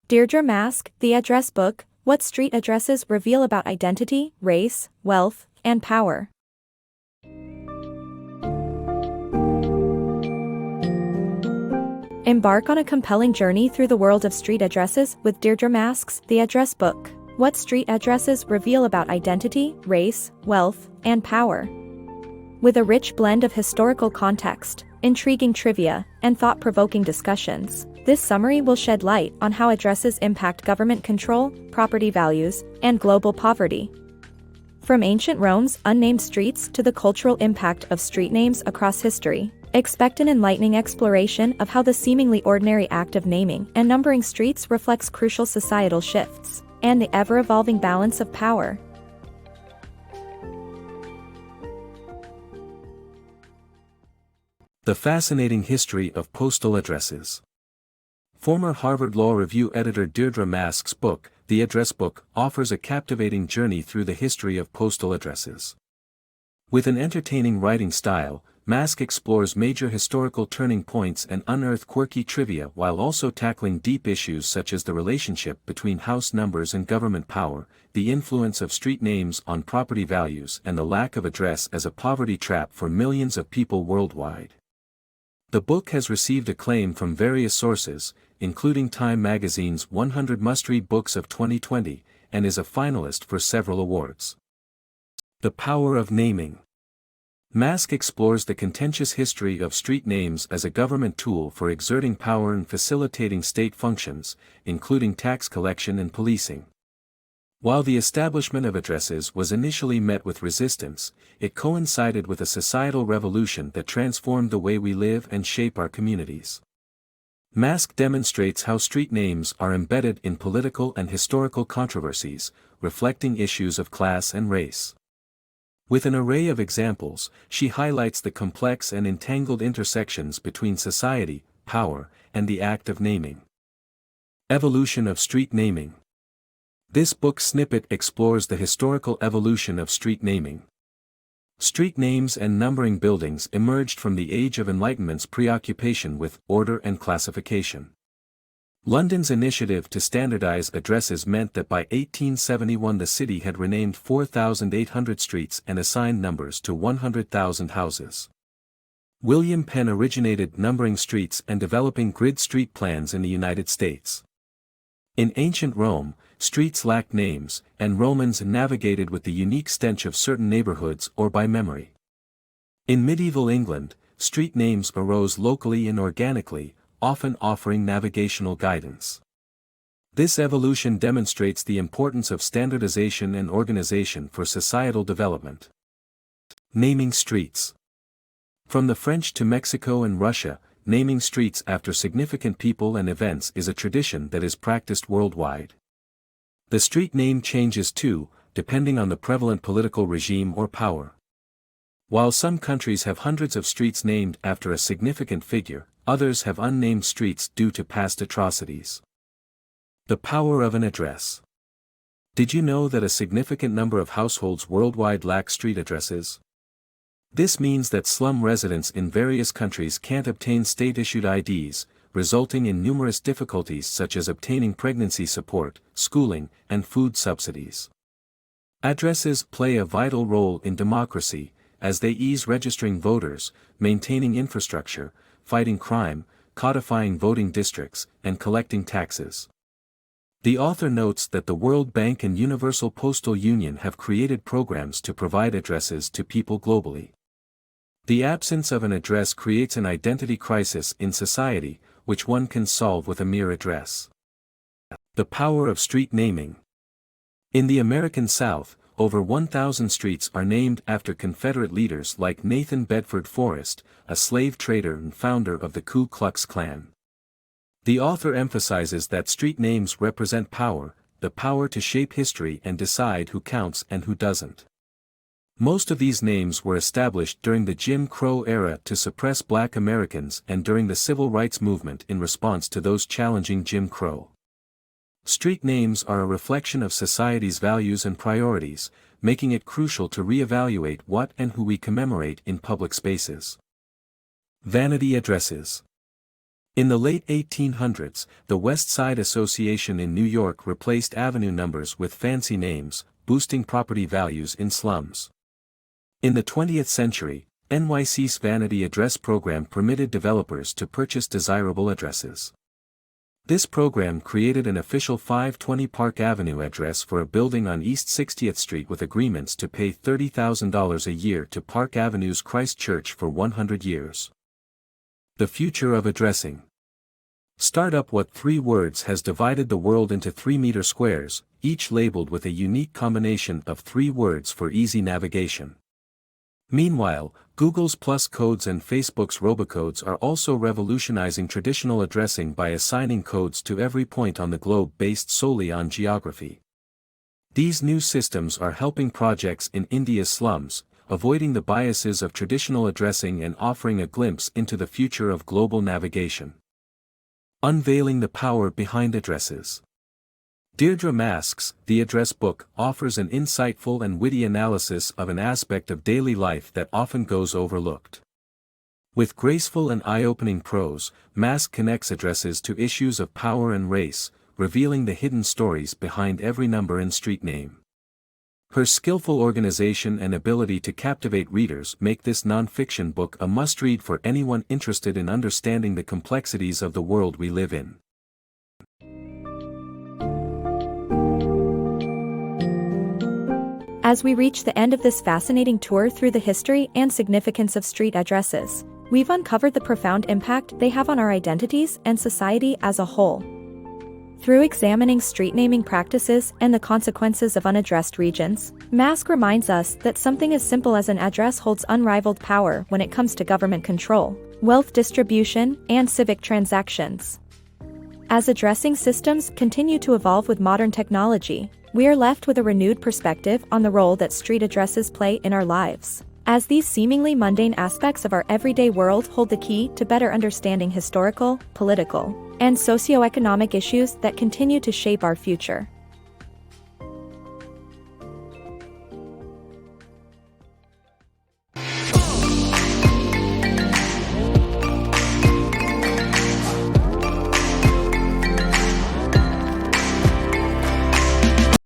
Deirdre Mask, The Address Book, What Street Addresses Reveal About Identity, Race, Wealth, and Power. Embark on a compelling journey through the world of street addresses with Deirdre Mask's The Address Book, What Street Addresses Reveal About Identity, Race, Wealth, and Power. With a rich blend of historical context, intriguing trivia, and thought-provoking discussions, this summary will shed light on how addresses impact government control, property values, and global poverty. From ancient Rome's unnamed streets to the cultural impact of street names across history, expect an enlightening exploration of how the seemingly ordinary act of naming and numbering streets reflects crucial societal shifts and the ever-evolving balance of power. The Fascinating History of Postal Addresses. Former Harvard Law Review editor Deirdre Mask's book, The Address Book, offers a captivating journey through the history of postal addresses. With an entertaining writing style, Mask explores major historical turning points and unearths quirky trivia while also tackling deep issues such as the relationship between house numbers and government power, the influence of street names on property values, and the lack of address as a poverty trap for millions of people worldwide. The book has received acclaim from various sources, including Time magazine's 100 Must-Read Books of 2020, and is a finalist for several awards. The Power of Naming. Mask explores the contentious history of street names as a government tool for exerting power and facilitating state functions, including tax collection and policing. While the establishment of addresses was initially met with resistance, it coincided with a societal revolution that transformed the way we live and shape our communities. Mask demonstrates how street names are embedded in political and historical controversies, reflecting issues of class and race. With an array of examples, she highlights the complex and entangled intersections between society, power, and the act of naming. Evolution of street naming. This book snippet explores the historical evolution of street naming. Street names and numbering buildings emerged from the Age of Enlightenment's preoccupation with order and classification. London's initiative to standardize addresses meant that by 1871 the city had renamed 4,800 streets and assigned numbers to 100,000 houses. William Penn originated numbering streets and developing grid street plans in the United States. In ancient Rome, streets lacked names, and Romans navigated with the unique stench of certain neighborhoods or by memory. In medieval England, street names arose locally and organically, often offering navigational guidance. This evolution demonstrates the importance of standardization and organization for societal development. Naming streets. From the French to Mexico and Russia, naming streets after significant people and events is a tradition that is practiced worldwide. The street name changes too, depending on the prevalent political regime or power. While some countries have hundreds of streets named after a significant figure, others have unnamed streets due to past atrocities. The power of an address. Did you know that a significant number of households worldwide lack street addresses? This means that slum residents in various countries can't obtain state-issued IDs, resulting in numerous difficulties such as obtaining pregnancy support, schooling, and food subsidies. Addresses play a vital role in democracy, as they ease registering voters, maintaining infrastructure, fighting crime, codifying voting districts, and collecting taxes. The author notes that the World Bank and Universal Postal Union have created programs to provide addresses to people globally. The absence of an address creates an identity crisis in society, which one can solve with a mere address. The power of street naming. In the American South, over 1,000 streets are named after Confederate leaders like Nathan Bedford Forrest, a slave trader and founder of the Ku Klux Klan. The author emphasizes that street names represent power, the power to shape history and decide who counts and who doesn't. Most of these names were established during the Jim Crow era to suppress Black Americans and during the Civil Rights Movement in response to those challenging Jim Crow. Street names are a reflection of society's values and priorities, making it crucial to reevaluate what and who we commemorate in public spaces. Vanity Addresses. In the late 1800s, the West Side Association in New York replaced avenue numbers with fancy names, boosting property values in slums. In the 20th century, NYC's Vanity Address program permitted developers to purchase desirable addresses. This program created an official 520 Park Avenue address for a building on East 60th Street with agreements to pay $30,000 a year to Park Avenue's Christ Church for 100 years. The future of addressing. Startup What 3 words has divided the world into 3-meter squares, each labeled with a unique combination of 3 words for easy navigation. Meanwhile, Google's Plus codes and Facebook's robocodes are also revolutionizing traditional addressing by assigning codes to every point on the globe based solely on geography. These new systems are helping projects in India's slums, avoiding the biases of traditional addressing and offering a glimpse into the future of global navigation. Unveiling the Power Behind Addresses. Deirdre Mask's The Address Book offers an insightful and witty analysis of an aspect of daily life that often goes overlooked. With graceful and eye-opening prose, Mask connects addresses to issues of power and race, revealing the hidden stories behind every number and street name. Her skillful organization and ability to captivate readers make this non-fiction book a must-read for anyone interested in understanding the complexities of the world we live in. As we reach the end of this fascinating tour through the history and significance of street addresses, we've uncovered the profound impact they have on our identities and society as a whole. Through examining street naming practices and the consequences of unaddressed regions, Mask reminds us that something as simple as an address holds unrivaled power when it comes to government control, wealth distribution, and civic transactions. As addressing systems continue to evolve with modern technology, we are left with a renewed perspective on the role that street addresses play in our lives, as these seemingly mundane aspects of our everyday world hold the key to better understanding historical, political, and socioeconomic issues that continue to shape our future.